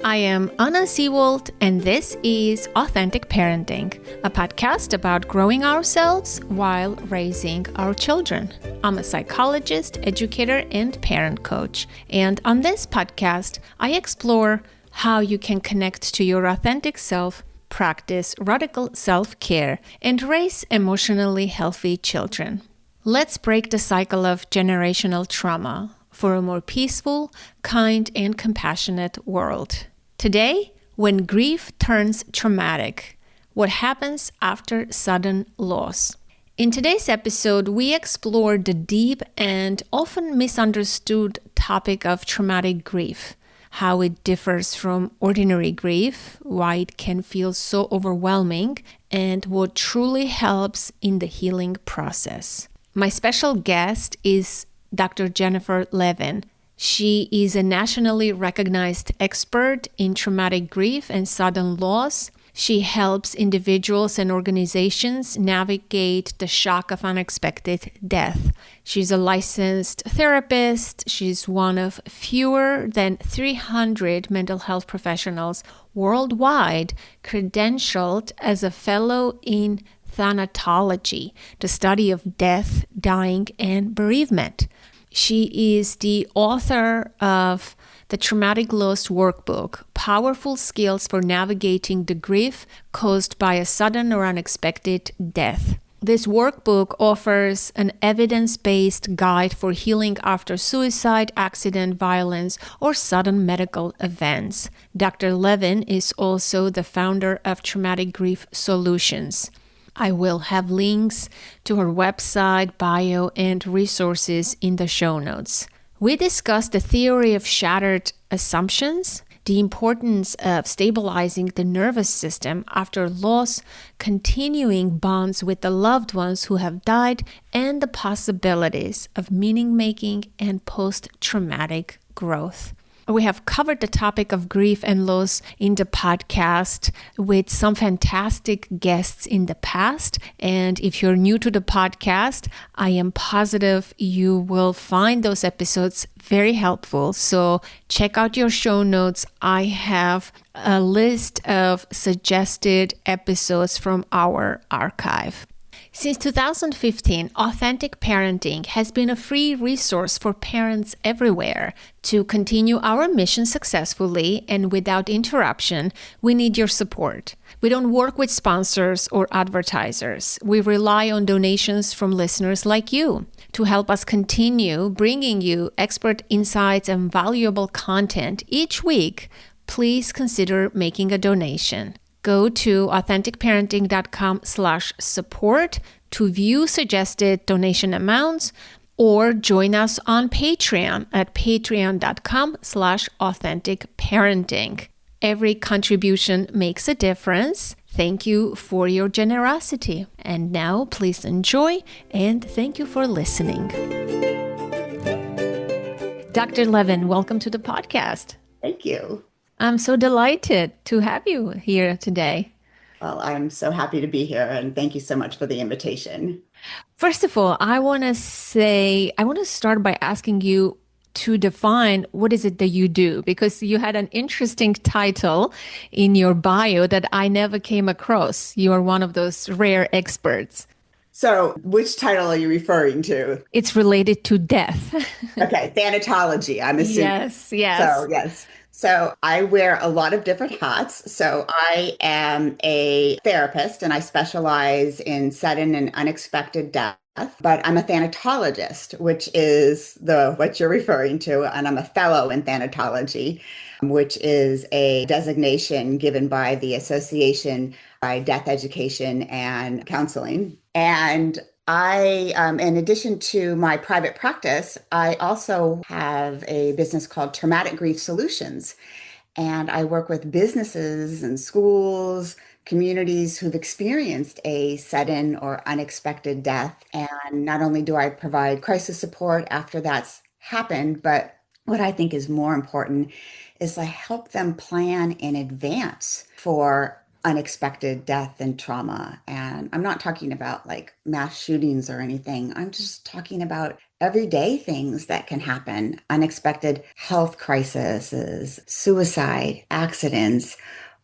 I am Anna Seawold, and this is Authentic Parenting, a podcast about growing ourselves while raising our children. I'm a psychologist, educator, and parent coach. And on this podcast, I explore how you can connect to your authentic self, practice radical self-care, and raise emotionally healthy children. Let's break the cycle of generational trauma for a more peaceful, kind, and compassionate world. Today, when grief turns traumatic, what happens after sudden loss? In today's episode, we explore the deep and often misunderstood topic of traumatic grief, how it differs from ordinary grief, why it can feel so overwhelming, and what truly helps in the healing process. My special guest is Dr. Jennifer Levin. She is a nationally recognized expert in traumatic grief and sudden loss. She helps individuals and organizations navigate the shock of unexpected death. She's a licensed therapist. She's one of fewer than 300 mental health professionals worldwide credentialed as a fellow in thanatology, the study of death, dying, and bereavement. She is the author of the Traumatic Loss Workbook, Powerful Skills for Navigating the Grief Caused by a Sudden or Unexpected Death. This workbook offers an evidence-based guide for healing after suicide, accident, violence, or sudden medical events. Dr. Levin is also the founder of Traumatic Grief Solutions. I will have links to her website, bio, and resources in the show notes. We discuss the theory of shattered assumptions, the importance of stabilizing the nervous system after loss, continuing bonds with the loved ones who have died, and the possibilities of meaning-making and post-traumatic growth. We have covered the topic of grief and loss in the podcast with some fantastic guests in the past. And if you're new to the podcast, I am positive you will find those episodes very helpful. So check out your show notes. I have a list of suggested episodes from our archive. Since 2015, Authentic Parenting has been a free resource for parents everywhere. To continue our mission successfully and without interruption, we need your support. We don't work with sponsors or advertisers. We rely on donations from listeners like you to help us continue bringing you expert insights and valuable content each week. Please consider making a donation. Go to authenticparenting.com/support to view suggested donation amounts or join us on Patreon at patreon.com/authenticparenting. Every contribution makes a difference. Thank you for your generosity. And now please enjoy and thank you for listening. Dr. Levin, welcome to the podcast. Thank you. I'm so delighted to have you here today. Well, I'm so happy to be here, and thank you so much for the invitation. First of all, I want to start by asking you to define what is it that you do, because you had an interesting title in your bio that I never came across. You are one of those rare experts. So which title are you referring to? It's related to death. Okay, thanatology, I'm assuming. Yes. So I wear a lot of different hats. So I am a therapist and I specialize in sudden and unexpected death, but I'm a thanatologist, which is what you're referring to. And I'm a fellow in thanatology, which is a designation given by the Association by Death Education and Counseling. And I, in addition to my private practice, I also have a business called Traumatic Grief Solutions. And I work with businesses and schools, communities who've experienced a sudden or unexpected death. And not only do I provide crisis support after that's happened, but what I think is more important is I help them plan in advance for unexpected death and trauma. And I'm not talking about like mass shootings or anything. I'm just talking about everyday things that can happen, unexpected health crises, suicide, accidents,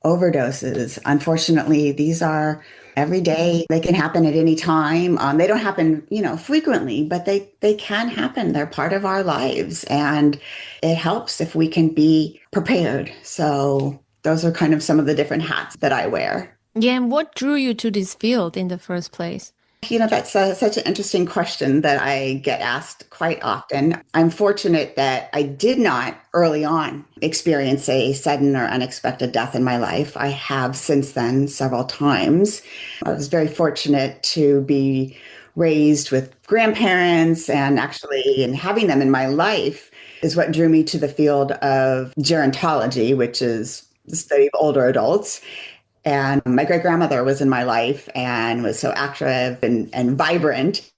overdoses. Unfortunately, these are every day. They can happen at any time. They don't happen, frequently, but they can happen. They're part of our lives, and it helps if we can be prepared. So those are kind of some of the different hats that I wear. Yeah, and what drew you to this field in the first place? That's such an interesting question that I get asked quite often. I'm fortunate that I did not early on experience a sudden or unexpected death in my life. I have since then several times. I was very fortunate to be raised with grandparents and actually, and having them in my life is what drew me to the field of gerontology, which is the study of older adults. And my great grandmother was in my life and was so active and vibrant.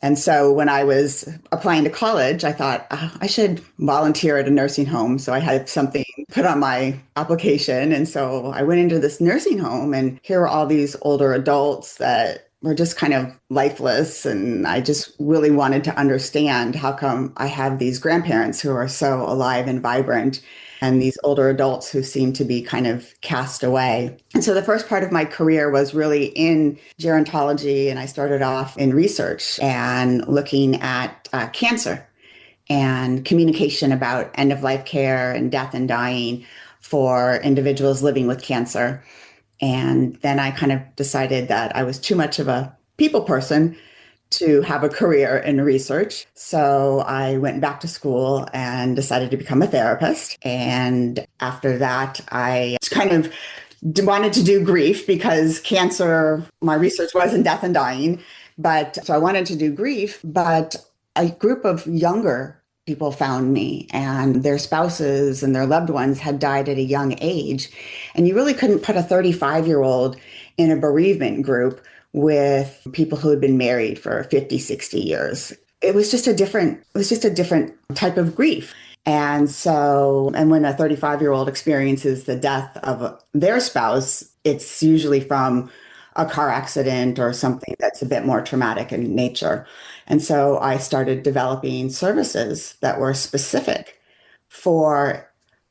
And so when I was applying to college, I thought, "Oh, I should volunteer at a nursing home." So I had something put on my application. And so I went into this nursing home, and here were all these older adults that were just kind of lifeless. And I just really wanted to understand how come I have these grandparents who are so alive and vibrant and these older adults who seem to be kind of cast away. And so the first part of my career was really in gerontology, and I started off in research and looking at cancer and communication about end of life care and death and dying for individuals living with cancer. And then I kind of decided that I was too much of a people person to have a career in research. So I went back to school and decided to become a therapist. And after that, I kind of wanted to do grief because cancer, my research was in death and dying. But so I wanted to do grief, but a group of younger people found me, and their spouses and their loved ones had died at a young age. And you really couldn't put a 35-year-old in a bereavement group with people who had been married for 50, 60 years. It was just a different type of grief. And so, and when a 35-year-old experiences the death of their spouse, it's usually from a car accident or something that's a bit more traumatic in nature. And so I started developing services that were specific for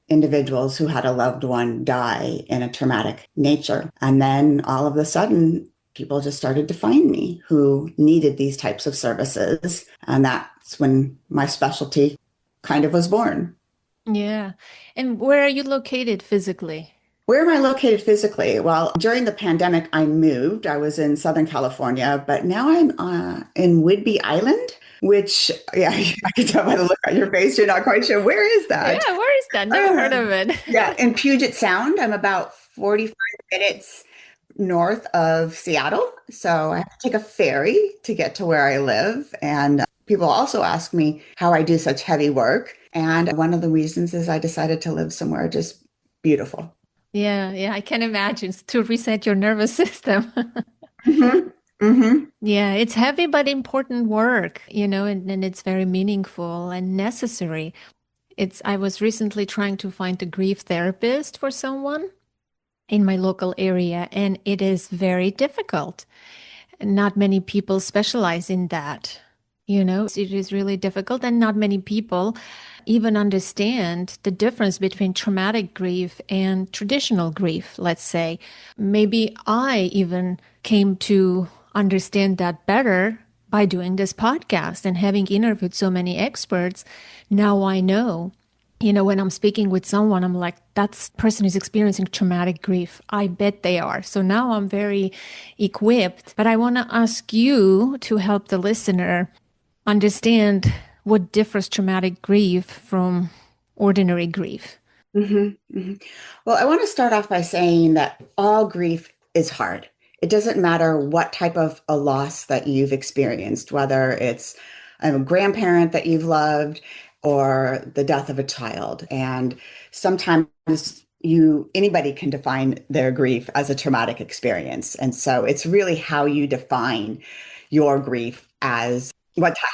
individuals who had a loved one die in a traumatic nature. And then all of a sudden, people just started to find me who needed these types of services. And that's when my specialty kind of was born. Yeah. And where are you located physically? Where am I located physically? Well, during the pandemic, I moved. I was in Southern California, but now I'm in Whidbey Island, which, yeah, I can tell by the look on your face, you're not quite sure. Where is Yeah, that? where is that? Never heard of it. Yeah, in Puget Sound. I'm about 45 minutes north of Seattle. So I have to take a ferry to get to where I live. And people also ask me how I do such heavy work. And one of the reasons is I decided to live somewhere just beautiful. Yeah, yeah, I can imagine it's to reset your nervous system. Hmm. Hmm. Yeah, it's heavy but important work, and it's very meaningful and necessary. I was recently trying to find a grief therapist for someone in my local area, and it is very difficult. Not many people specialize in that. It is really difficult, and not many people even understand the difference between traumatic grief and traditional grief, let's say. Maybe I even came to understand that better by doing this podcast and having interviewed so many experts. Now I know. When I'm speaking with someone, I'm like, that person is experiencing traumatic grief. I bet they are. So now I'm very equipped. But I want to ask you to help the listener understand what differs traumatic grief from ordinary grief. Hmm. Hmm. Well, I want to start off by saying that all grief is hard. It doesn't matter what type of a loss that you've experienced, whether it's a grandparent that you've loved or the death of a child. And sometimes anybody can define their grief as a traumatic experience. And so it's really how you define your grief as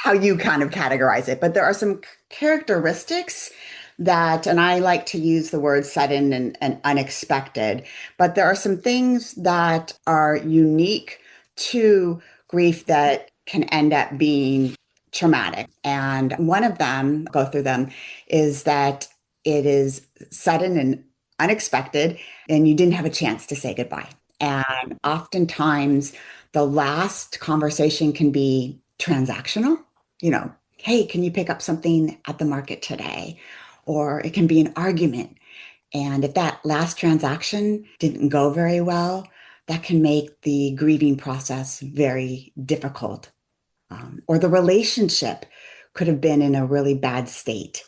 how you kind of categorize it. But there are some characteristics that, and I like to use the word sudden and unexpected, but there are some things that are unique to grief that can end up being traumatic. And one of them, go through them, is that it is sudden and unexpected, and you didn't have a chance to say goodbye. And oftentimes, the last conversation can be transactional. Hey, can you pick up something at the market today? Or it can be an argument. And if that last transaction didn't go very well, that can make the grieving process very difficult. Or the relationship could have been in a really bad state.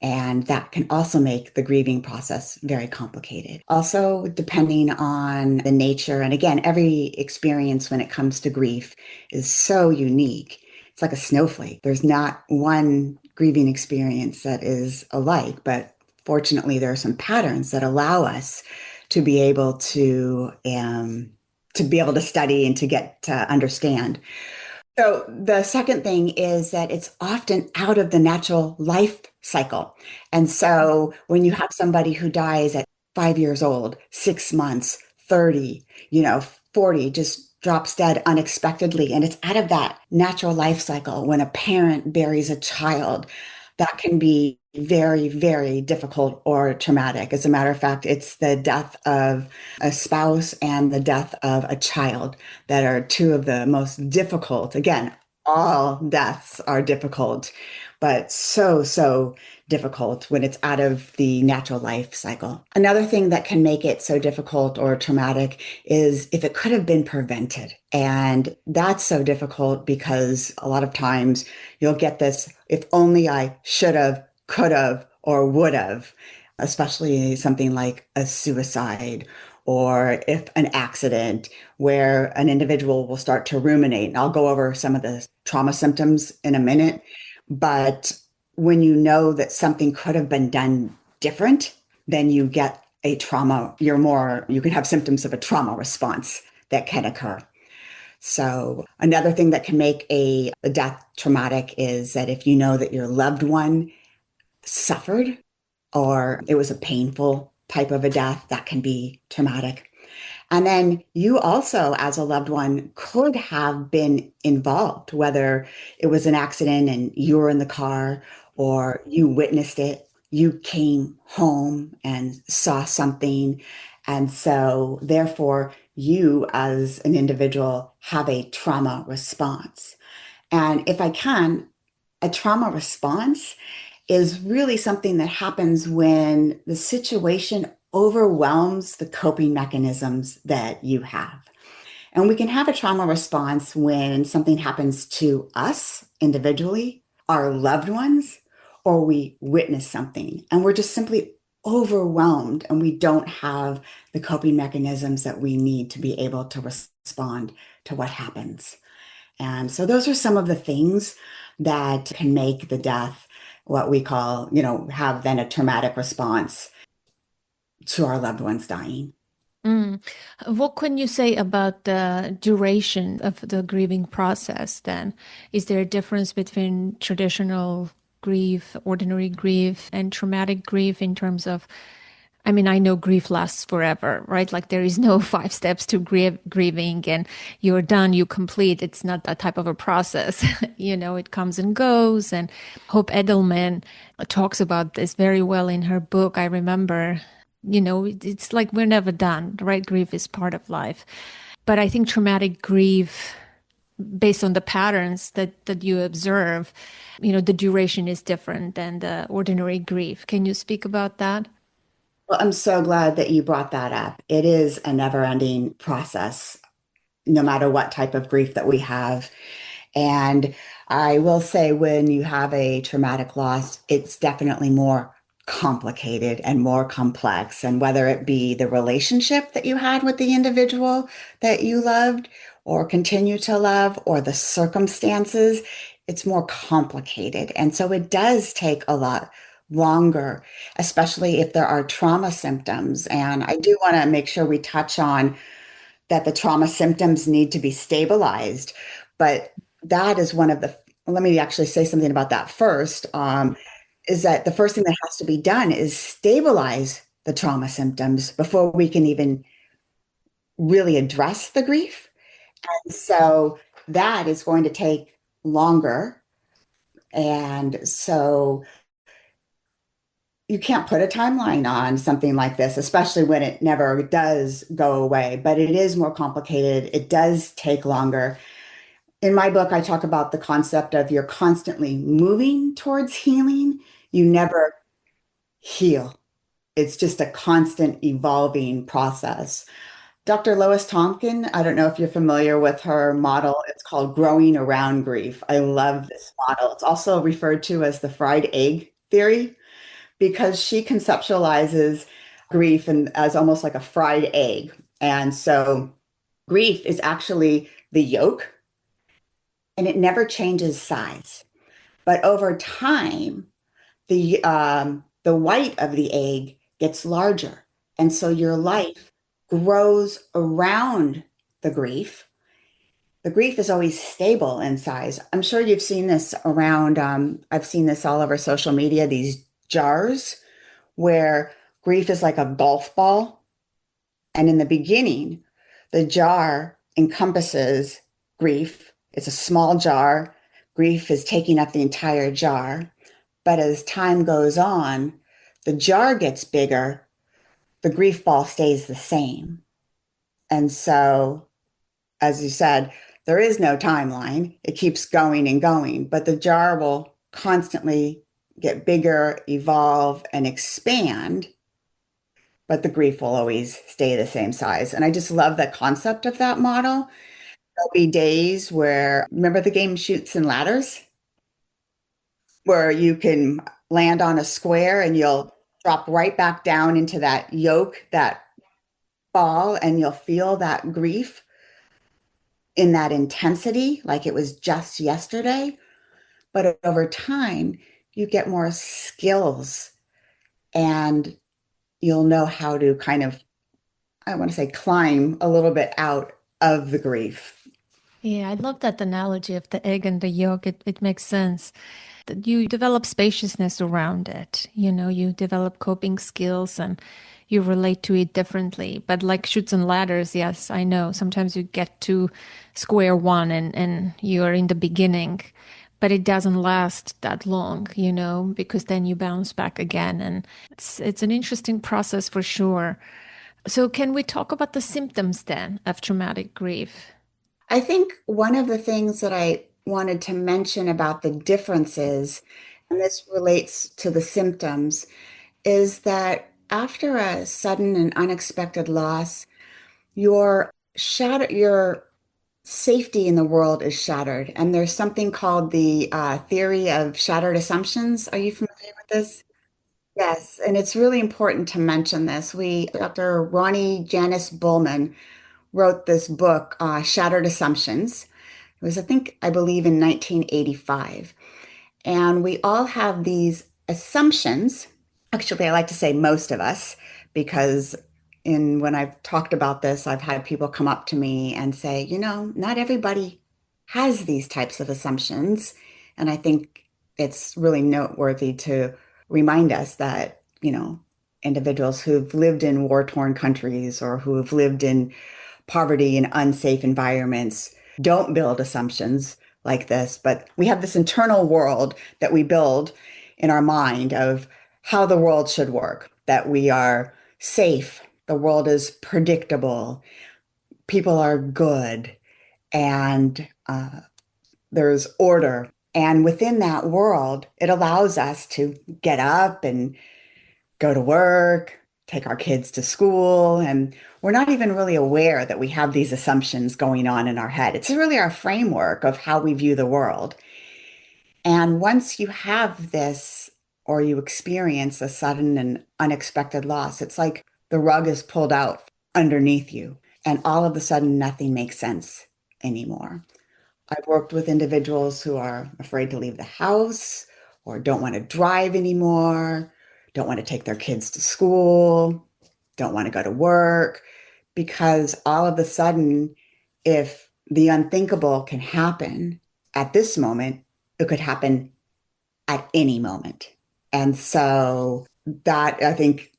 And that can also make the grieving process very complicated. Also, depending on the nature, and again, every experience when it comes to grief is so unique. It's like a snowflake. There's not one grieving experience that is alike, but fortunately, there are some patterns that allow us to be able to study and to get to understand. So the second thing is that it's often out of the natural life cycle. And so when you have somebody who dies at 5 years old, 6 months, 30, 40, just drops dead unexpectedly, and it's out of that natural life cycle. When a parent buries a child, that can be very, very difficult or traumatic. As a matter of fact, it's the death of a spouse and the death of a child that are two of the most difficult. Again, all deaths are difficult, but so, so difficult when it's out of the natural life cycle. Another thing that can make it so difficult or traumatic is if it could have been prevented. And that's so difficult because a lot of times you'll get this, if only I should have, could have, or would have, especially something like a suicide or if an accident where an individual will start to ruminate. And I'll go over some of the trauma symptoms in a minute. But when you know that something could have been done different, then you get a trauma, you can have symptoms of a trauma response that can occur. So another thing that can make a death traumatic is that if you know that your loved one suffered or it was a painful type of a death, that can be traumatic. And then you also, as a loved one, could have been involved, whether it was an accident and you were in the car or you witnessed it, you came home and saw something. And so, therefore, you as an individual have a trauma response. And if I can, a trauma response is really something that happens when the situation overwhelms the coping mechanisms that you have. And we can have a trauma response when something happens to us individually, our loved ones, or we witness something and we're just simply overwhelmed and we don't have the coping mechanisms that we need to be able to respond to what happens. And so those are some of the things that can make the death what we call, have then a traumatic response to our loved ones dying. Mm. What can you say about the duration of the grieving process then? Is there a difference between traditional grief, ordinary grief, and traumatic grief in terms of, I mean, I know grief lasts forever, right? Like there is no 5 steps to grieving and you're done, you complete. It's not that type of a process. It comes and goes. And Hope Edelman talks about this very well in her book. I remember, it's like we're never done, right? Grief is part of life. But I think traumatic grief, based on the patterns that you observe, the duration is different than the ordinary grief. Can you speak about that? Well, I'm so glad that you brought that up. It is a never-ending process, no matter what type of grief that we have. And I will say, when you have a traumatic loss, it's definitely more complicated and more complex. And whether it be the relationship that you had with the individual that you loved or continue to love, or the circumstances, it's more complicated. And so it does take a lot longer, especially if there are trauma symptoms. And I do want to make sure we touch on that the trauma symptoms need to be stabilized. But that is one of the, let me actually say something about that first, is that the first thing that has to be done is stabilize the trauma symptoms before we can even really address the grief. And so that is going to take longer And so you can't put a timeline on something like this, especially when it never does go away, but it is more complicated. It does take longer. In my book, I talk about the concept of you're constantly moving towards healing. You never heal. It's just a constant evolving process. Dr. Lois Tompkin, I don't know if you're familiar with her model. It's called Growing Around Grief. I love this model. It's also referred to as the fried egg theory because she conceptualizes grief and as almost like a fried egg. And so grief is actually the yolk and it never changes size. But over time, the white of the egg gets larger. And so your life grows around the grief. The grief is always stable in size. I'm sure you've seen this around, I've seen this all over social media, these jars where grief is like a golf ball. And in the beginning, the jar encompasses grief. It's a small jar. Grief is taking up the entire jar. But as time goes on, the jar gets bigger, the grief ball stays the same. And so, as you said, there is no timeline. It keeps going and going, but the jar will constantly get bigger, evolve, and expand, but the grief will always stay the same size. And I just love the concept of that model. There'll be days where, remember the game Shoots and Ladders, where you can land on a square and you'll drop right back down into that yolk, that ball, and you'll feel that grief in that intensity, like it was just yesterday. But over time, you get more skills and you'll know how to kind of, I want to say, climb a little bit out of the grief. Yeah, I love that analogy of the egg and the yolk. It makes sense. That you develop spaciousness around it. You know, you develop coping skills and you relate to it differently. But like Chutes and Ladders, yes, I know. Sometimes you get to square one and you're in the beginning, but it doesn't last that long, you know, because then you bounce back again. And it's an interesting process for sure. So can we talk about the symptoms then of traumatic grief? I think one of the things that I wanted to mention about the differences, and this relates to the symptoms, is that after a sudden and unexpected loss, your safety in the world is shattered. And there's something called the theory of shattered assumptions. Are you familiar with this? Yes, and it's really important to mention this. Dr. Ronnie Janice Bullman wrote this book, Shattered Assumptions. It was, I believe, in 1985. And we all have these assumptions. Actually, I like to say most of us, because when I've talked about this, I've had people come up to me and say, not everybody has these types of assumptions. And I think it's really noteworthy to remind us that, individuals who've lived in war-torn countries or who have lived in poverty and unsafe environments don't build assumptions like this, but we have this internal world that we build in our mind of how the world should work, that we are safe, the world is predictable, people are good, and there's order. And within that world, it allows us to get up and go to work, take our kids to school, and we're not even really aware that we have these assumptions going on in our head. It's really our framework of how we view the world. And once you have this or you experience a sudden and unexpected loss, it's like the rug is pulled out underneath you, and all of a sudden, nothing makes sense anymore. I've worked with individuals who are afraid to leave the house or don't want to drive anymore, don't want to take their kids to school, don't want to go to work, because all of a sudden, if the unthinkable can happen at this moment, it could happen at any moment. And so that I think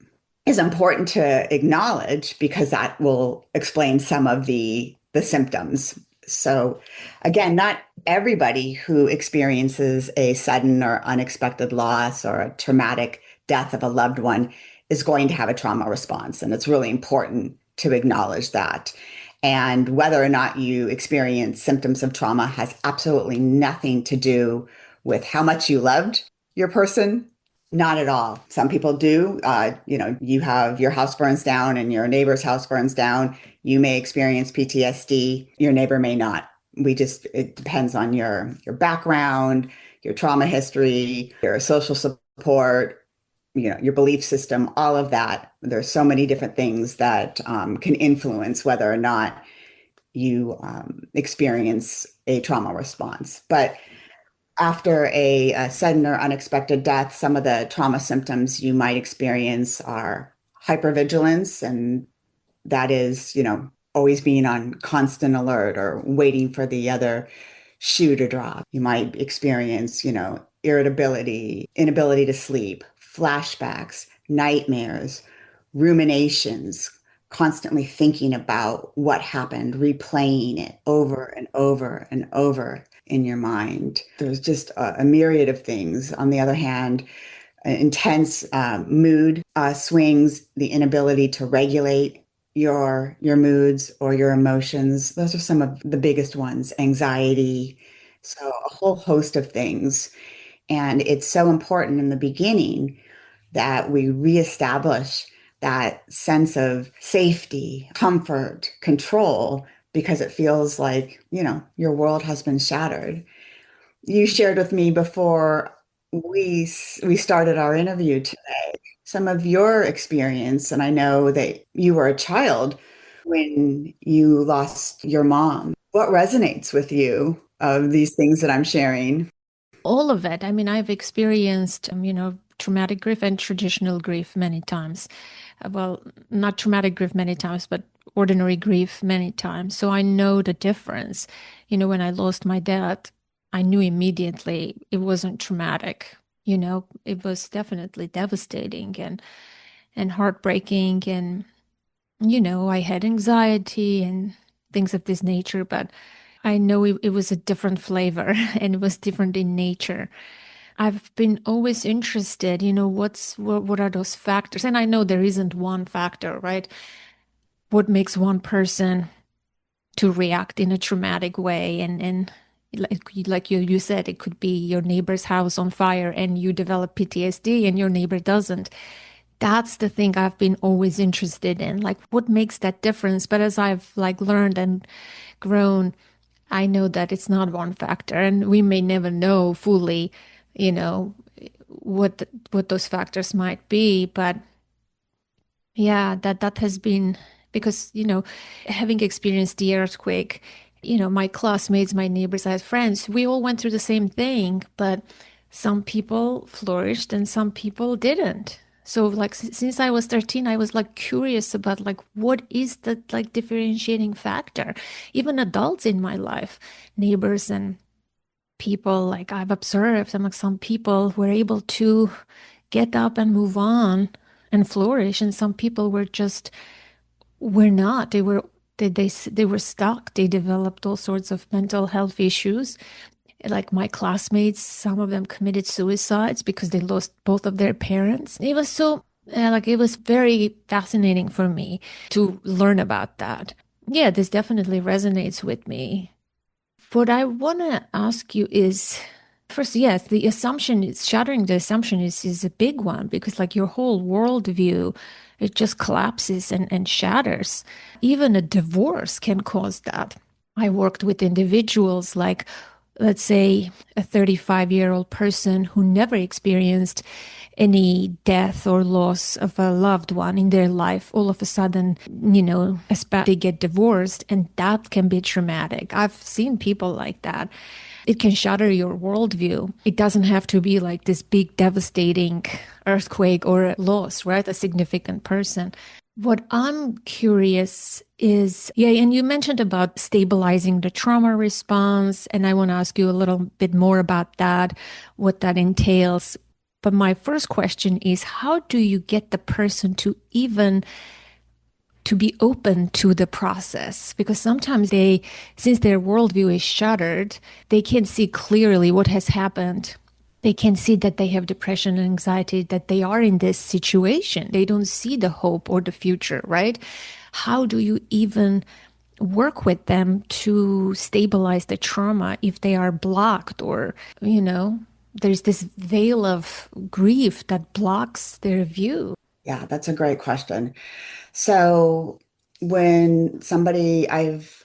is important to acknowledge because that will explain some of the symptoms. So, again, not everybody who experiences a sudden or unexpected loss or a traumatic death of a loved one is going to have a trauma response. And it's really important to acknowledge that. And whether or not you experience symptoms of trauma has absolutely nothing to do with how much you loved your person. Not at all. Some people do. You have your house burns down and your neighbor's house burns down. You may experience PTSD. Your neighbor may not. It depends on your background, your trauma history, your social support, your belief system, all of that. There's so many different things that can influence whether or not you experience a trauma response. But after a sudden or unexpected death, some of the trauma symptoms you might experience are hypervigilance, and that is, always being on constant alert or waiting for the other shoe to drop. You might experience, irritability, inability to sleep, flashbacks, nightmares, ruminations, constantly thinking about what happened, replaying it over and over and over in your mind. There's just a myriad of things. On the other hand, intense mood swings, the inability to regulate your moods or your emotions. Those are some of the biggest ones. Anxiety, so a whole host of things. And it's so important in the beginning that we reestablish that sense of safety, comfort, control, because it feels like, your world has been shattered. You shared with me before we started our interview today some of your experience, and I know that you were a child when you lost your mom. What resonates with you of these things that I'm sharing? All of it. I mean, I've experienced, traumatic grief and traditional grief many times. Well, not traumatic grief many times, but ordinary grief many times. So I know the difference. When I lost my dad, I knew immediately it wasn't traumatic. It was definitely devastating and heartbreaking. And, I had anxiety and things of this nature, but I know it was a different flavor and it was different in nature. I've been always interested, what are those factors? And I know there isn't one factor, right? What makes one person to react in a traumatic way and like you said, it could be your neighbor's house on fire and you develop PTSD and your neighbor doesn't. That's the thing I've been always interested in, like what makes that difference. But as I've like learned and grown, I know that it's not one factor, and we may never know fully, you know, what those factors might be. But yeah, that has been because, having experienced the earthquake, my classmates, my neighbors, I had friends, we all went through the same thing, but some people flourished and some people didn't. So like since I was 13, I was like curious about like what is the like differentiating factor? Even adults in my life, neighbors and people like I've observed, I'm like some people were able to get up and move on and flourish, and some people were not. They were stuck. They developed all sorts of mental health issues. Like my classmates, some of them committed suicides because they lost both of their parents. It was so it was very fascinating for me to learn about that. Yeah, this definitely resonates with me. What I want to ask you is first, yes, the assumption is shattering the assumption is a big one because like your whole worldview, it just collapses and shatters. Even a divorce can cause that. I worked with individuals like, let's say, a 35-year-old person who never experienced any death or loss of a loved one in their life. All of a sudden, they get divorced, and that can be traumatic. I've seen people like that. It can shatter your worldview. It doesn't have to be like this big, devastating earthquake or a loss, right? A significant person. What I'm curious is, yeah, and you mentioned about stabilizing the trauma response, and I want to ask you a little bit more about that, what that entails. But my first question is, how do you get the person to even to be open to the process because sometimes they, since their worldview is shattered, they can't see clearly what has happened. They can see that they have depression and anxiety, that they are in this situation. They don't see the hope or the future, right? How do you even work with them to stabilize the trauma if they are blocked or, there's this veil of grief that blocks their view? Yeah, that's a great question. So when somebody, I've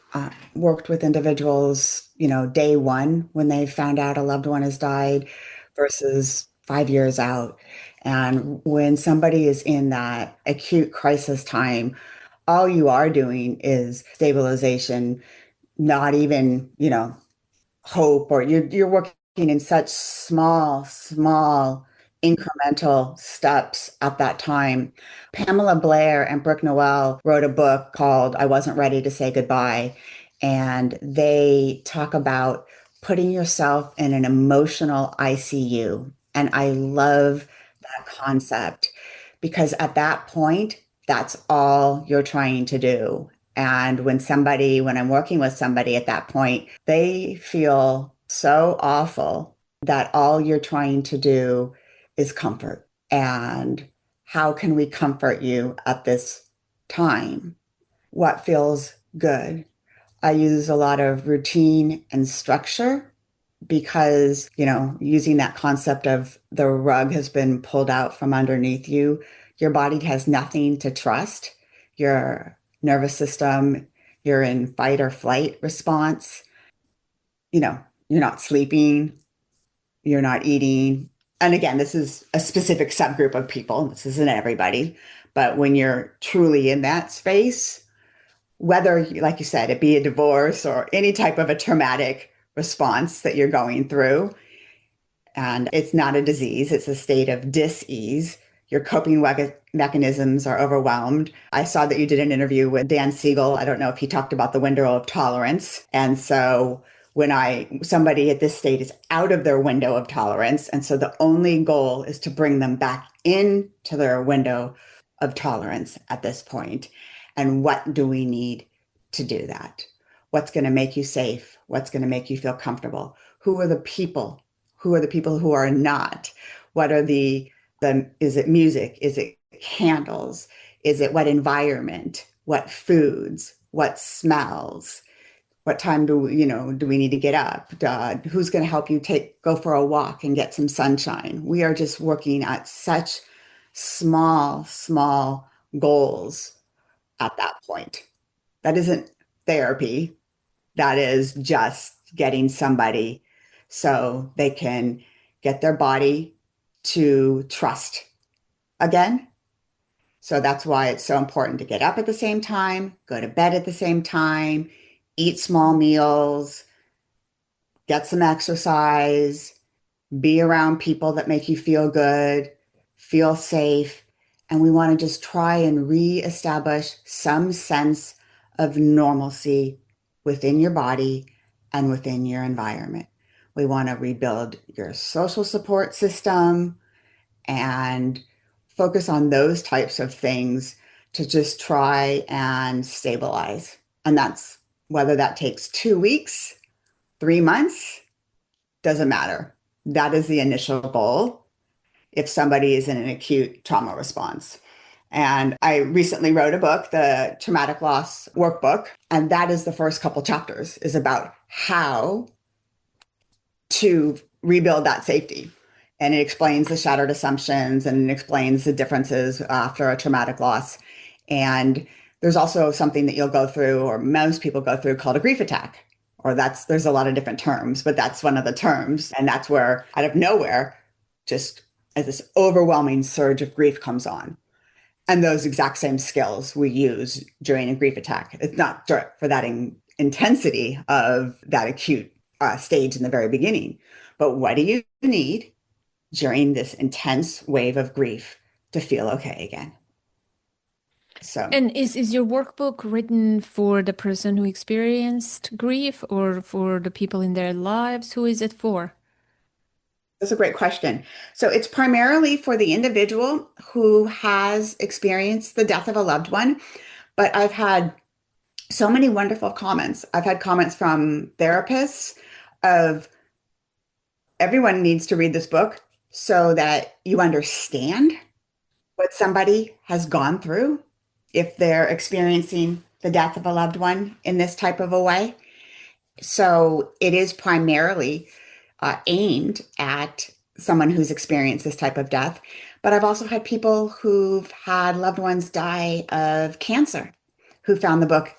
worked with individuals, day one when they found out a loved one has died versus 5 years out. And when somebody is in that acute crisis time, all you are doing is stabilization, not even, hope, or you're working in such small incremental steps at that time. Pamela Blair and Brooke Noel wrote a book called I Wasn't Ready to Say Goodbye, and they talk about putting yourself in an emotional ICU. And I love that concept because at that point, that's all you're trying to do. And when I'm working with somebody at that point, they feel so awful that all you're trying to do is comfort. And how can we comfort you at this time? What feels good? I use a lot of routine and structure because, using that concept of the rug has been pulled out from underneath you, your body has nothing to trust. Your nervous system, you're in fight or flight response. You know, you're not sleeping, you're not eating. And again, this is a specific subgroup of people. This isn't everybody. But when you're truly in that space, whether, like you said, it be a divorce or any type of a traumatic response that you're going through, and it's not a disease, it's a state of dis-ease. Your coping mechanisms are overwhelmed. I saw that you did an interview with Dan Siegel. I don't know if he talked about the window of tolerance. And so when somebody at this state is out of their window of tolerance, and so the only goal is to bring them back into their window of tolerance at this point. And what do we need to do that? What's going to make you safe? What's going to make you feel comfortable? Who are the people? Who are the people who are not? What are is it music? Is it candles? Is it what environment? What foods? What smells? What time do we need to get up? Who's going to help you go for a walk and get some sunshine? We are just working at such small goals at that point. That isn't therapy. That is just getting somebody so they can get their body to trust again. So that's why it's so important to get up at the same time, go to bed at the same time, eat small meals, get some exercise, be around people that make you feel good, feel safe. And we want to just try and reestablish some sense of normalcy within your body and within your environment. We want to rebuild your social support system and focus on those types of things to just try and stabilize. And that's whether that takes 2 weeks, 3 months, doesn't matter. That is the initial goal if somebody is in an acute trauma response. And I recently wrote a book, the Traumatic Loss Workbook, and that is the first couple chapters is about how to rebuild that safety. And it explains the shattered assumptions and it explains the differences after a traumatic loss. And there's also something that you'll go through, or most people go through, called a grief attack. There's a lot of different terms, but that's one of the terms. And that's where, out of nowhere, just as this overwhelming surge of grief comes on. And those exact same skills we use during a grief attack. It's not for that intensity of that acute stage in the very beginning. But what do you need during this intense wave of grief to feel okay again? So, And is your workbook written for the person who experienced grief or for the people in their lives? Who is it for? that's a great question. So it's primarily for the individual who has experienced the death of a loved one, But I've had so many wonderful comments. I've had comments from therapists of everyone needs to read this book so that you understand what somebody has gone through if they're experiencing the death of a loved one in this type of a way. So it is primarily aimed at someone who's experienced this type of death. But I've also had people who've had loved ones die of cancer who found the book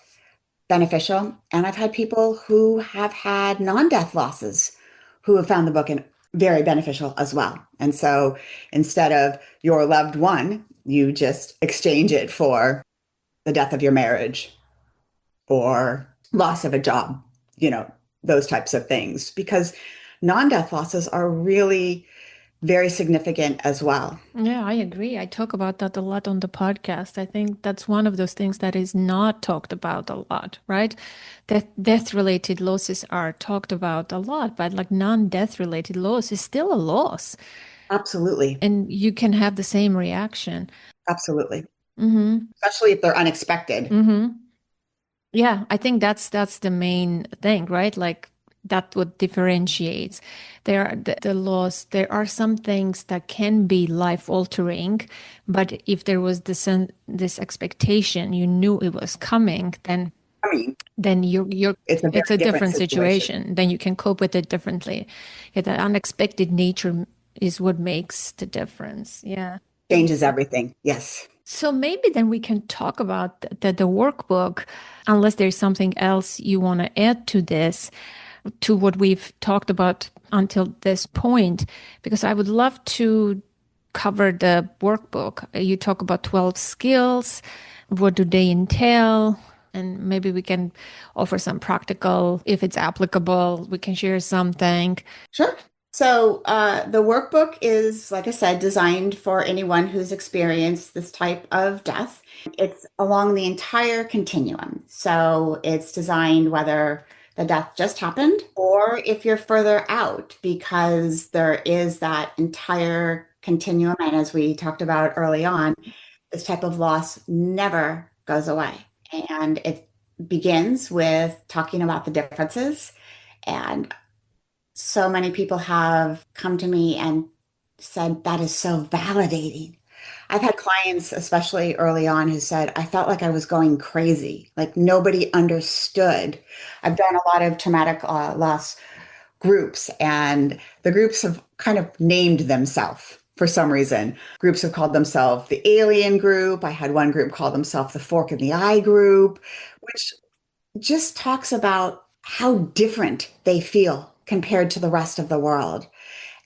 beneficial. And I've had people who have had non-death losses who have found the book very beneficial as well. And so instead of your loved one, you just exchange it for the death of your marriage or loss of a job, you know, those types of things, because non-death losses are really very significant as well. Yeah, I agree. I talk about that a lot on the podcast. I think that's one of those things that is not talked about a lot, right? Death related losses are talked about a lot, but like non-death related loss is still a loss. Absolutely. And you can have the same reaction. Absolutely. Mm-hmm. Especially if they're unexpected. Mm-hmm. Yeah, I think that's the main thing, right? Like that what differentiates. There are the laws. There are some things that can be life altering, but if there was this expectation, you knew it was coming, I mean, then you're it's a it's very a different different situation. situation. Then you can cope with it differently. Yeah, the unexpected nature is what makes the difference. Yeah. Changes everything. Yes. So maybe then we can talk about the workbook, unless there's something else you want to add to this, to what we've talked about until this point, because I would love to cover the workbook. You talk about 12 skills. What do they entail? And maybe we can offer some practical, if it's applicable, we can share something. Sure. So the workbook is, like I said, designed for anyone who's experienced this type of death. It's along the entire continuum. So it's designed whether the death just happened or if you're further out, because there is that entire continuum. And as we talked about early on, this type of loss never goes away. And it begins with talking about the differences. And so many people have come to me and said that is so validating. I've had clients, especially early on, who said, I felt like I was going crazy, like nobody understood. I've done a lot of traumatic loss groups, and the groups have kind of named themselves for some reason. Groups have called themselves the alien group. I had one group call themselves the fork in the eye group, which just talks about how different they feel compared to the rest of the world.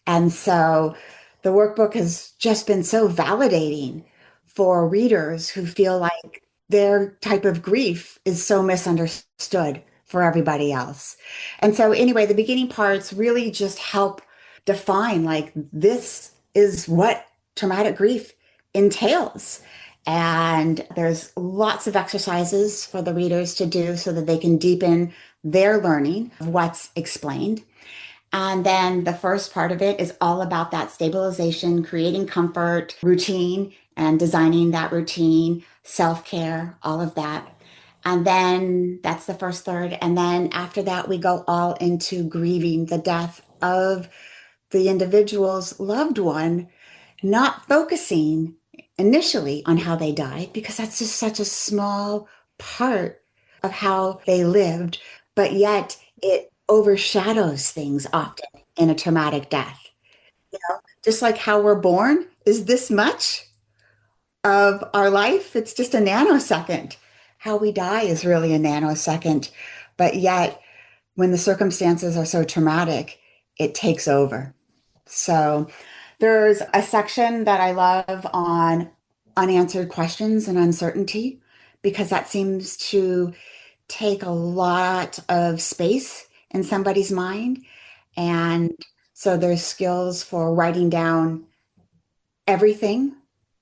And so the workbook has just been so validating for readers who feel like their type of grief is so misunderstood for everybody else. And so, anyway, the beginning parts really just help define like this is what traumatic grief entails. And there's lots of exercises for the readers to do so that they can deepen their learning of what's explained. And then the first part of it is all about that stabilization, creating comfort, routine, and designing that routine, self care, all of that. And then that's the first third. And then after that, we go all into grieving the death of the individual's loved one, not focusing initially on how they died, because that's just such a small part of how they lived, but yet it overshadows things often in a traumatic death. You know, just like how we're born is this much of our life, it's just a nanosecond. How we die is really a nanosecond, but yet when the circumstances are so traumatic, it takes over. So there's a section that I love on unanswered questions and uncertainty, because that seems to take a lot of space in somebody's mind. And so there's skills for writing down everything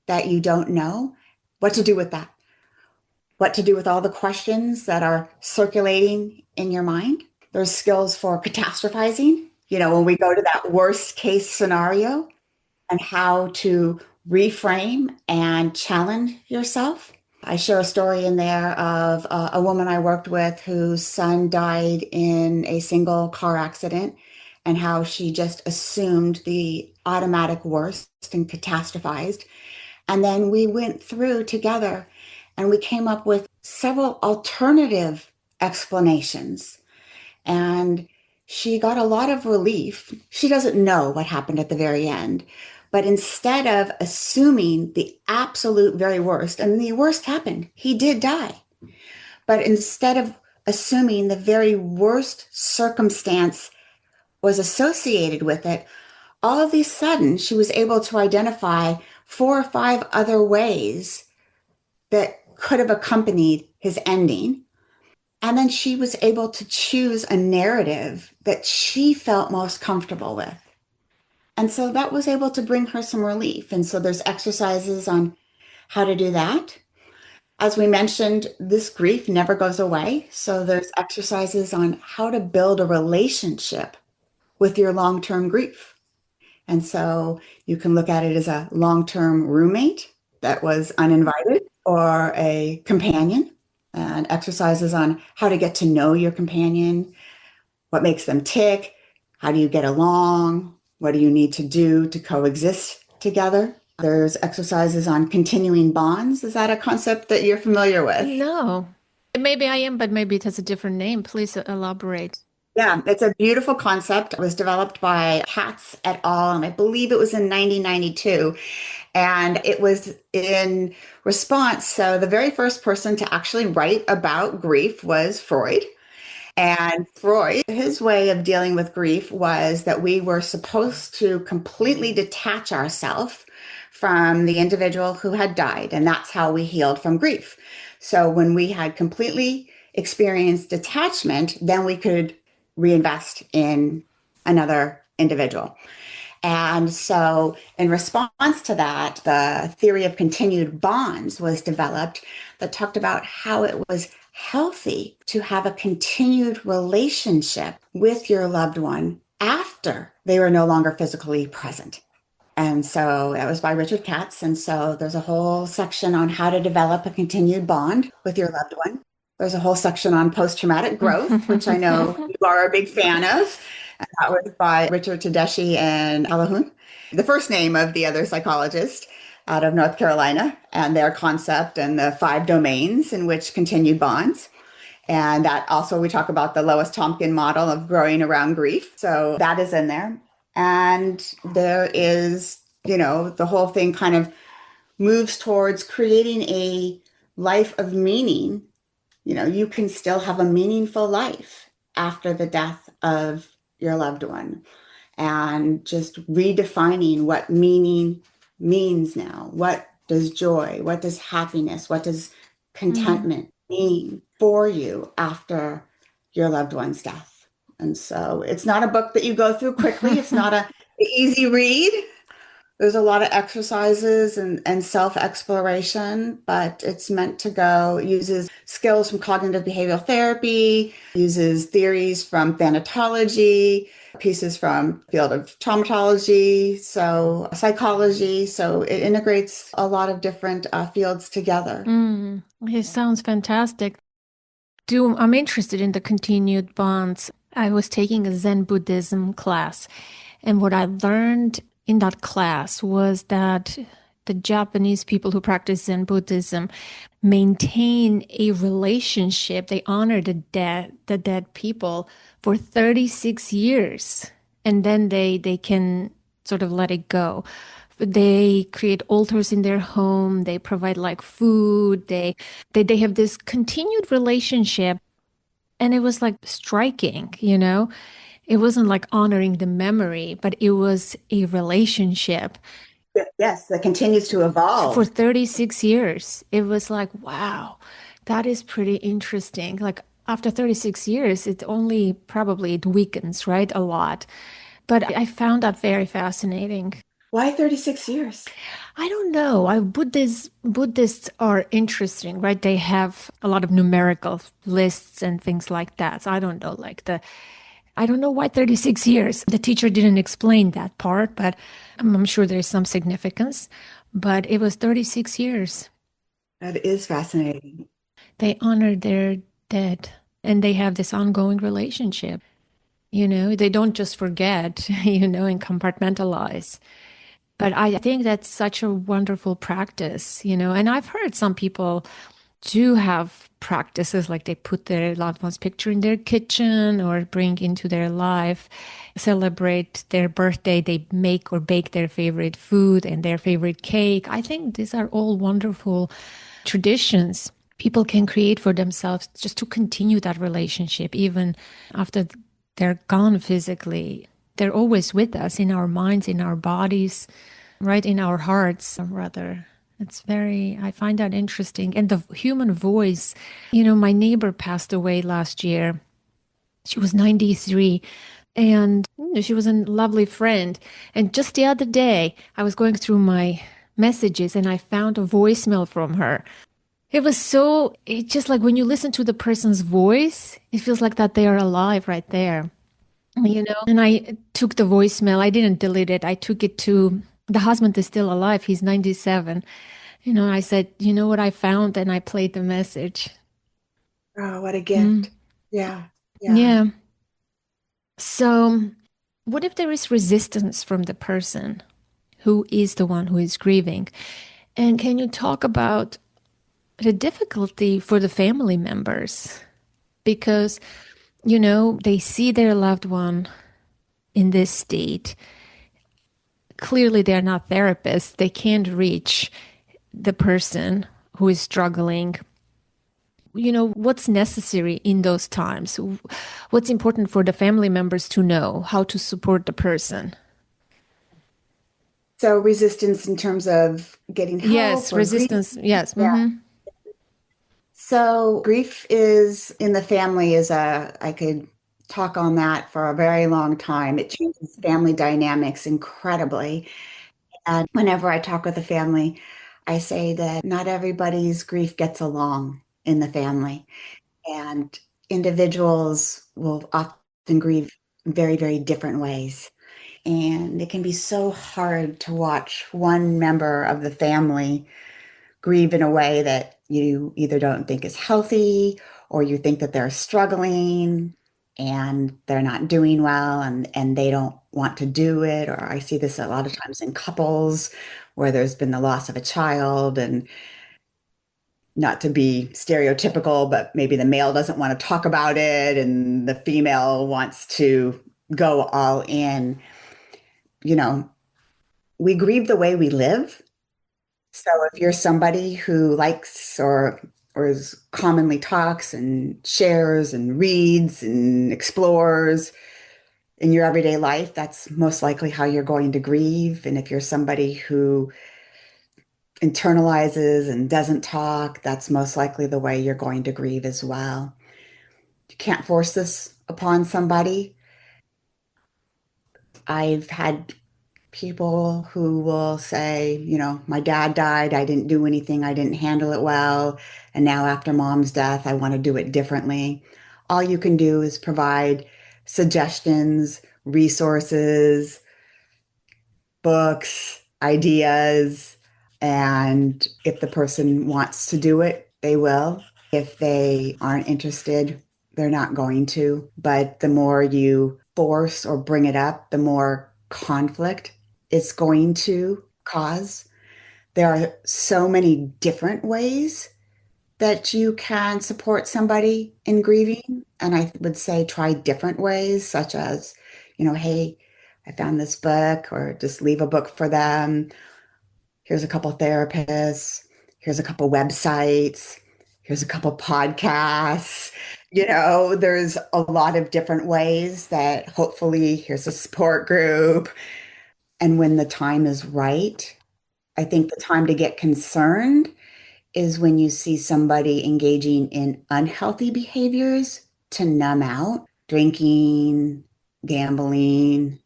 that you don't know, what to do with that, what to do with all the questions that are circulating in your mind. There's skills for catastrophizing, you know, when we go to that worst case scenario, and how to reframe and challenge yourself. I share a story in there of a woman I worked with whose son died in a single car accident and how she just assumed the automatic worst and catastrophized. And then we went through together and we came up with several alternative explanations. And she got a lot of relief. She doesn't know what happened at the very end. But instead of assuming the absolute very worst, and the worst happened, he did die. But instead of assuming the very worst circumstance was associated with it, all of a sudden she was able to identify 4 or 5 other ways that could have accompanied his ending. And then she was able to choose a narrative that she felt most comfortable with. And so that was able to bring her some relief. And so there's exercises on how to do that. As we mentioned, this grief never goes away. So there's exercises on how to build a relationship with your long-term grief. And so you can look at it as a long-term roommate that was uninvited or a companion, and exercises on how to get to know your companion, what makes them tick, how do you get along, what do you need to do to coexist together. There's exercises on continuing bonds. Is that a concept that you're familiar with? No. Maybe I am, but maybe it has a different name. Please elaborate. Yeah, it's a beautiful concept. It was developed by Katz et al., and I believe it was in 1992. And it was in response. So the very first person to actually write about grief was Freud. And Freud, his way of dealing with grief was that we were supposed to completely detach ourselves from the individual who had died. And that's how we healed from grief. So when we had completely experienced detachment, then we could reinvest in another individual. And so, in response to that, the theory of continued bonds was developed that talked about how it was healthy to have a continued relationship with your loved one after they were no longer physically present. And so that was by Richard Katz. And so there's a whole section on how to develop a continued bond with your loved one. There's a whole section on post-traumatic growth, which I know you are a big fan of. And that was by Richard Tedeschi and Calhoun, the first name of the other psychologist out of North Carolina, and their concept and the 5 domains in which continued bonds. And that also, we talk about the Lois Tompkin model of growing around grief. So that is in there. And there is, the whole thing kind of moves towards creating a life of meaning. You can still have a meaningful life after the death of your loved one, and just redefining what meaning means now. What does joy, what does happiness, what does Mm. contentment mean for you after your loved one's death? And so it's not a book that you go through quickly. It's not a easy read. There's a lot of exercises and self-exploration, but it's meant to go, uses skills from cognitive behavioral therapy, uses theories from thanatology, pieces from field of traumatology, so psychology. So it integrates a lot of different fields together. Mm. It sounds fantastic. I'm interested in the continued bonds. I was taking a Zen Buddhism class, and what I learned in that class was that the Japanese people who practice Zen Buddhism maintain a relationship. They honor the dead people for 36 years, and then they can sort of let it go. They create altars in their home. They provide like food. They have this continued relationship, and it was like striking. It wasn't like honoring the memory, but it was a relationship Yes, that continues to for evolve. 36 years. It was like, wow, that is pretty interesting. Like after 36 years, it weakens, right? A lot. But I found that very fascinating. Why 36 years? I don't know. Buddhists are interesting, right? They have a lot of numerical lists and things like that. So I don't know, I don't know why 36 years. The teacher didn't explain that part, but I'm sure there's some significance. But it was 36 years. That is fascinating. They honor their dead and they have this ongoing relationship. They don't just forget, and compartmentalize. But I think that's such a wonderful practice, and I've heard some people do have practices like they put their loved one's picture in their kitchen or bring into their life, celebrate their birthday, they make or bake their favorite food and their favorite cake. I think these are all wonderful traditions people can create for themselves just to continue that relationship even after they're gone physically. They're always with us in our minds, in our bodies, right in our hearts, rather. I find that interesting. And the human voice, my neighbor passed away last year. She was 93 and she was a lovely friend. And just the other day, I was going through my messages and I found a voicemail from her. It's just like when you listen to the person's voice, it feels like that they are alive right there. And I took the voicemail. I didn't delete it. I took it to the husband is still alive. He's 97. I said, you know what I found? And I played the message. Oh, what a Mm, gift. Yeah. Yeah. yeah. So, what if there is resistance from the person who is the one who is grieving? And can you talk about the difficulty for the family members? Because, they see their loved one in this state. Clearly, they're not therapists. They can't reach the person who is struggling. What's necessary in those times? What's important for the family members to know how to support the person? So resistance in terms of getting help Yes, or grief. resistance. Yes. Yeah. Hmm. So grief is in the family is I could talk on that for a very long time. It changes family dynamics incredibly. And whenever I talk with a family, I say that not everybody's grief gets along in the family. And individuals will often grieve in very, very different ways. And it can be so hard to watch one member of the family grieve in a way that you either don't think is healthy or you think that they're struggling and they're not doing well and they don't want to do it. Or I see this a lot of times in couples where there's been the loss of a child and not to be stereotypical, but maybe the male doesn't want to talk about it and the female wants to go all in. You know, we grieve the way we live. So if you're somebody who likes or is commonly talks and shares and reads and explores in your everyday life, that's most likely how you're going to grieve. And if you're somebody who internalizes and doesn't talk, that's most likely the way you're going to grieve as well. You can't force this upon somebody. I've had people who will say, my dad died, I didn't do anything, I didn't handle it well, and now after mom's death, I want to do it differently. All you can do is provide suggestions, resources, books, ideas, and if the person wants to do it, they will. If they aren't interested, they're not going to. But the more you force or bring it up, the more conflict it's going to cause. There are so many different ways that you can support somebody in grieving. And I would say try different ways, such as, hey, I found this book, or just leave a book for them. Here's a couple therapists. Here's a couple websites. Here's a couple podcasts. There's a lot of different ways that hopefully here's a support group. And when the time is right, I think the time to get concerned is when you see somebody engaging in unhealthy behaviors to numb out, drinking, gambling,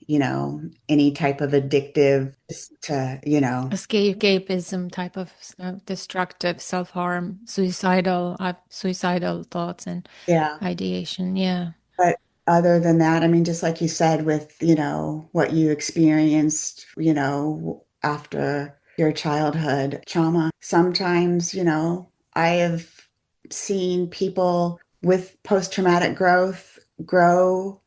any type of addictive to, Escapism type of destructive self-harm, suicidal thoughts and yeah. ideation. Yeah. But other than that, I mean, just like you said, with, what you experienced, after. your childhood trauma. Sometimes, I have seen people with post-traumatic growth grow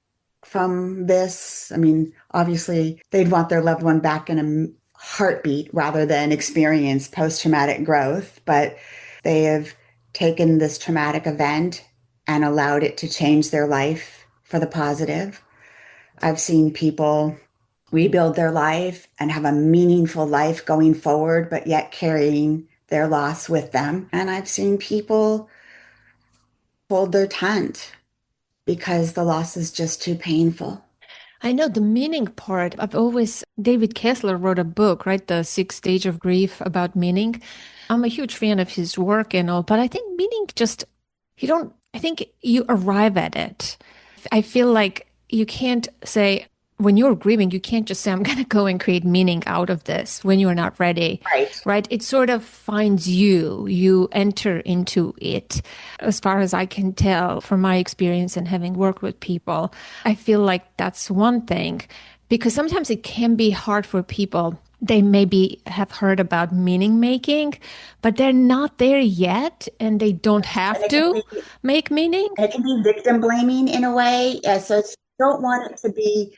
from this. I mean, obviously, they'd want their loved one back in a heartbeat rather than experience post-traumatic growth, but they have taken this traumatic event and allowed it to change their life for the positive. I've seen people rebuild their life and have a meaningful life going forward, but yet carrying their loss with them. And I've seen people hold their tent because the loss is just too painful. I know the meaning part. David Kessler wrote a book, right? The Six Stage of Grief about meaning. I'm a huge fan of his work and all, but I think meaning just, I think you arrive at it. I feel like you can't say, when you're grieving, you can't just say, I'm going to go and create meaning out of this when you're not ready, Right. right? It sort of finds you, you enter into it. As far as I can tell from my experience and having worked with people, I feel like that's one thing because sometimes it can be hard for people. They maybe have heard about meaning making, but they're not there yet and they don't And have it can to be make meaning. and it can be victim blaming in a way. So it's, you don't want it to be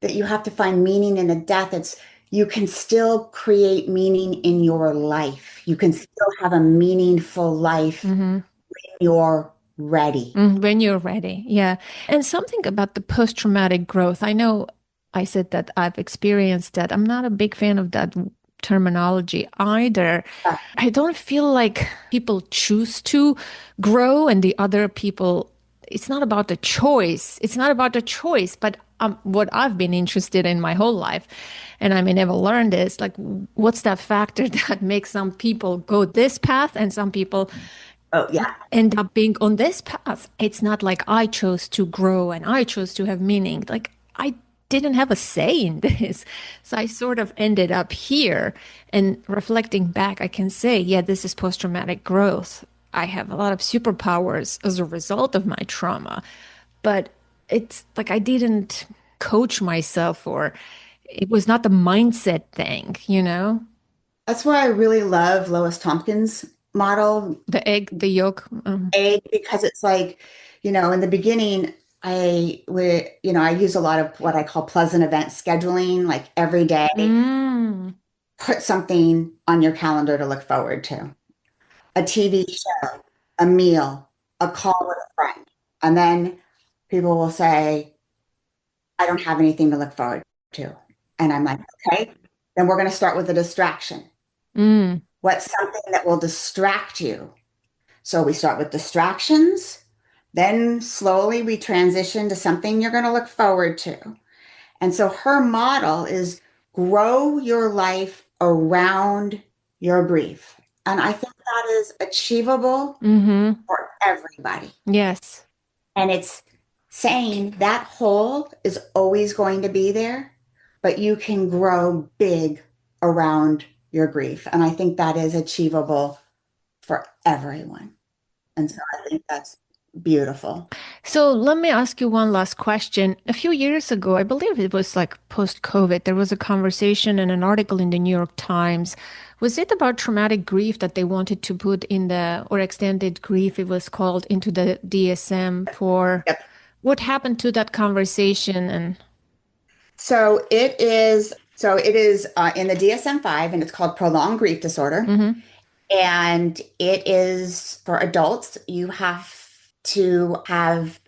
that you have to find meaning in a death. It's you can still create meaning in your life. You can still have a meaningful life Mm-hmm. when you're ready. When you're ready. Yeah. And something about the post-traumatic growth. I know I said that I've experienced that. I'm not a big fan of that terminology either. Uh, I don't feel like people choose to grow and the other people, it's not about the choice. It's not about the choice, but what I've been interested in my whole life, and I may never learn this, like what's that factor that makes some people go this path and some people oh yeah. end up being on this path. It's not like I chose to grow and I chose to have meaning. Like I didn't have a say in this. So I sort of ended up here. And reflecting back, I can say, yeah, this is post traumatic growth. I have a lot of superpowers as a result of my trauma. But it's like I didn't coach myself or it was not the mindset thing, you know? That's why I really love Lois Tompkins' model The egg, the yolk. A because it's like, in the beginning, I use a lot of what I call pleasant event scheduling, like every day, Mm, put something on your calendar to look forward to. A TV show, a meal, a call with a friend. And then people will say, I don't have anything to look forward to. And I'm like, okay, then we're going to start with a distraction. mm. What's something that will distract you? So we start with distractions, then slowly we transition to something you're going to look forward to. And so her model is grow your life around your grief. And I think that is achievable Mm-hmm. for everybody. Yes. And it's saying that hole is always going to be there, but you can grow big around your grief. And I think that is achievable for everyone. And so I think that's beautiful. So let me ask you one last question. A few years ago, I believe it was like post-COVID, there was a conversation and an article in the New York Times. Was it about traumatic grief that they wanted to put in or extended grief, it was called, into the DSM for Yep. what happened to that conversation? And So it is in the DSM-5 and it's called prolonged grief disorder. mm-hmm, And it is for adults, you have to have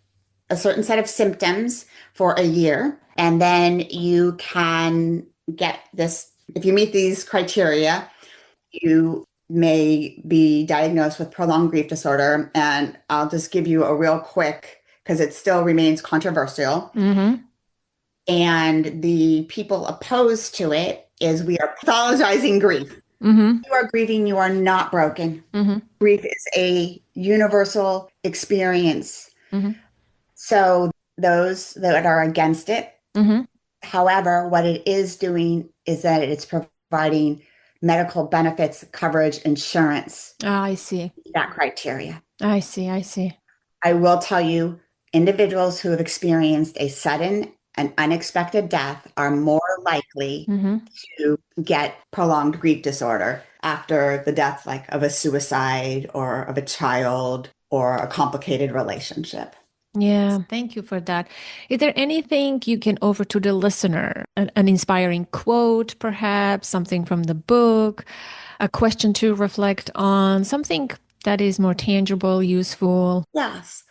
a certain set of symptoms for a year. And then you can get this, if you meet these criteria, you may be diagnosed with prolonged grief disorder. And I'll just give you a real quick, because it still remains controversial. mm-hmm, And the people opposed to it is we are pathologizing grief. mm-hmm, You are grieving, you are not broken. mm-hmm, Grief is a universal experience. mm-hmm, So those that are against it, mm-hmm. however, what it is doing is that it's providing medical benefits, coverage, insurance, Ah, I see. that criteria. I see. I see. I will tell you, individuals who have experienced a sudden and unexpected death are more likely Mm-hmm. to get prolonged grief disorder after the death, like of a suicide or of a child or a complicated relationship. Yeah, thank you for that. Is there anything you can offer to the listener? An inspiring quote, perhaps, something from the book, a question to reflect on, something that is more tangible, useful? Yes.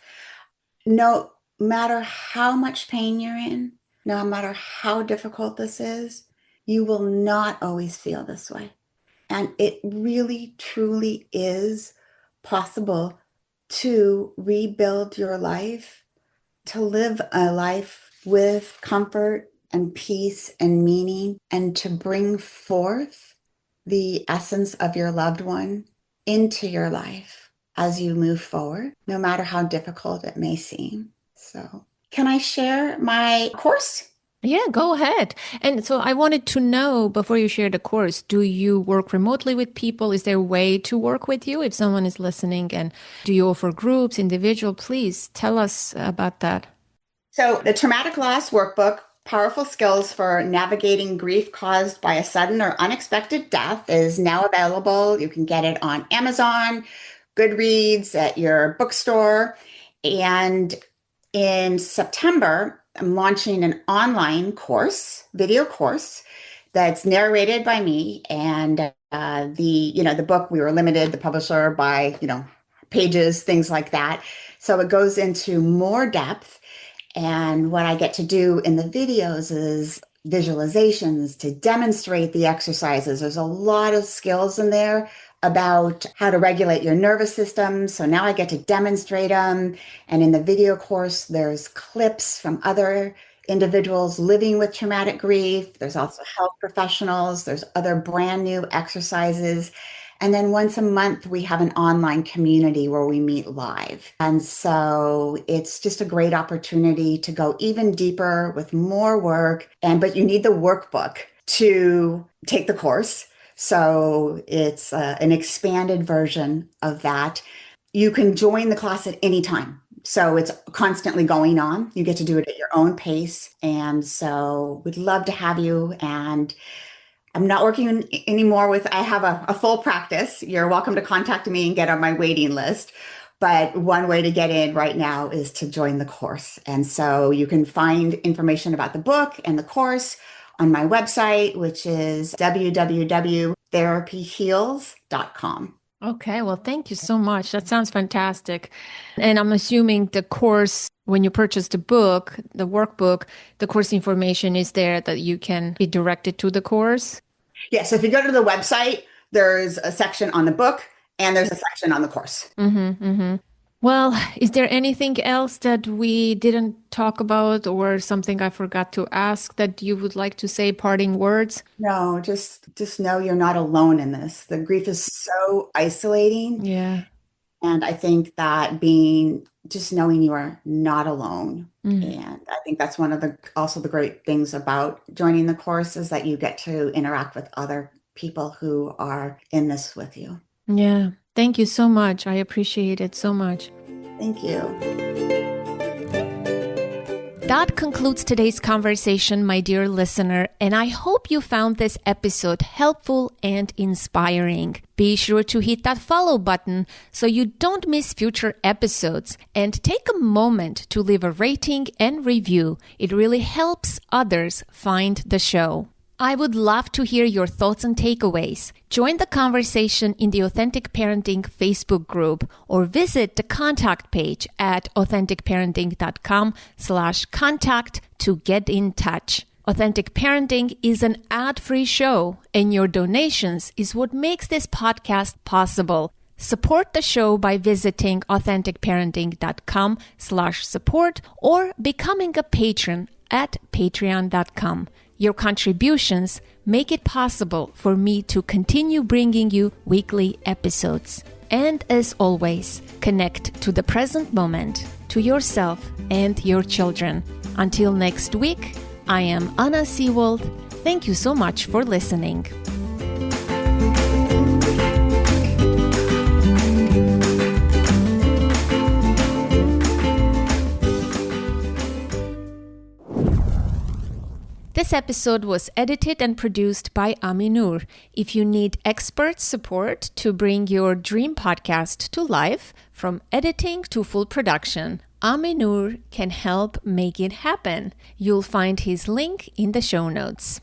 No matter how much pain you're in, no matter how difficult this is, you will not always feel this way. And it really, truly is possible to rebuild your life, to live a life with comfort and peace and meaning, and to bring forth the essence of your loved one into your life as you move forward, no matter how difficult it may seem. So, can I share my course? Yeah, go ahead. And so I wanted to know before you share the course, do you work remotely with people? Is there a way to work with you if someone is listening? And do you offer groups, individual? Please tell us about that. So, the Traumatic Loss Workbook, Powerful Skills for Navigating Grief Caused by a Sudden or Unexpected Death, is now available. You can get it on Amazon, Goodreads, at your bookstore. And in September, I'm launching an online course, video course, that's narrated by me. And the book, we were limited, the publisher, by pages, things like that. So it goes into more depth. And what I get to do in the videos is visualizations to demonstrate the exercises. There's a lot of skills in there about how to regulate your nervous system. So now I get to demonstrate them. And in the video course, there's clips from other individuals living with traumatic grief. There's also health professionals. There's other brand new exercises. And then once a month, we have an online community where we meet live. And so it's just a great opportunity to go even deeper with more work. But you need the workbook to take the course. So it's an expanded version of that. You can join the class at any time. So it's constantly going on. You get to do it at your own pace. And so we'd love to have you. And I'm not working anymore I have a full practice. You're welcome to contact me and get on my waiting list. But one way to get in right now is to join the course. And so you can find information about the book and the course on my website, which is www.therapyheals.com. Okay, well, thank you so much. That sounds fantastic. And I'm assuming the course, when you purchase the book, the workbook, the course information is there that you can be directed to the course? Yes, if you go to the website, there's a section on the book and there's a section on the course. Mm-hmm, mm-hmm. Well, is there anything else that we didn't talk about or something I forgot to ask that you would like to say, parting words? No, just know you're not alone in this. The grief is so isolating. Yeah. And I think that just knowing you are not alone. And I think that's one of also the great things about joining the course is that you get to interact with other people who are in this with you. Yeah. Thank you so much. I appreciate it so much. Thank you. That concludes today's conversation, my dear listener, and I hope you found this episode helpful and inspiring. Be sure to hit that follow button so you don't miss future episodes, and take a moment to leave a rating and review. It really helps others find the show. I would love to hear your thoughts and takeaways. Join the conversation in the Authentic Parenting Facebook group or visit the contact page at authenticparenting.com/contact to get in touch. Authentic Parenting is an ad-free show, and your donations is what makes this podcast possible. Support the show by visiting authenticparenting.com/support or becoming a patron at patreon.com. Your contributions make it possible for me to continue bringing you weekly episodes. And as always, connect to the present moment, to yourself and your children. Until next week, I am Anna Seewald. Thank you so much for listening. This episode was edited and produced by Ami Noor. If you need expert support to bring your dream podcast to life, from editing to full production, Ami Noor can help make it happen. You'll find his link in the show notes.